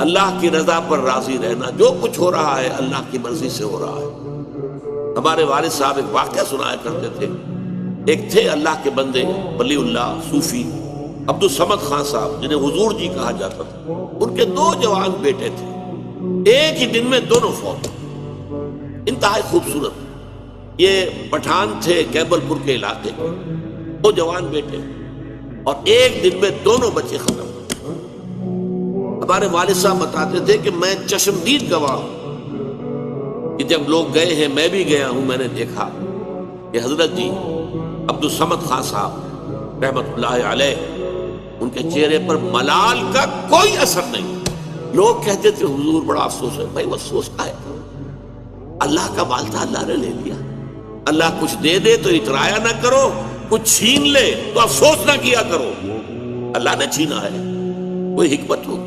اللہ کی رضا پر راضی رہنا، جو کچھ ہو رہا ہے اللہ کی مرضی سے ہو رہا ہے۔ ہمارے والد صاحب ایک واقعہ سنایا کرتے تھے، ایک تھے اللہ کے بندے ولی اللہ صوفی عبد الصمد خان صاحب، جنہیں حضور جی کہا جاتا تھا۔ ان کے 2 جوان بیٹے تھے، ایک ہی دن میں دونوں فوت، انتہائی خوبصورت۔ یہ پٹھان تھے کیبل پور کے علاقے کے، 2 جوان بیٹے، اور ایک دن میں دونوں بچے ختم۔ ہمارے والد صاحب بتاتے تھے کہ میں چشمدید گواہ ہوں کہ جب لوگ گئے ہیں، میں بھی گیا ہوں، میں نے دیکھا کہ حضرت جی عبد الصمد خان صاحب رحمت اللہ علیہ، ان کے چہرے پر ملال کا کوئی اثر نہیں۔ لوگ کہتے تھے حضور بڑا افسوس ہے۔ بھائی وہ افسوس کا ہے، اللہ کا مال تھا، اللہ نے لے لیا۔ اللہ کچھ دے دے تو اترایا نہ کرو، کچھ چھین لے تو افسوس نہ کیا کرو۔ اللہ نے چھینا ہے، کوئی حکمت ہوگی۔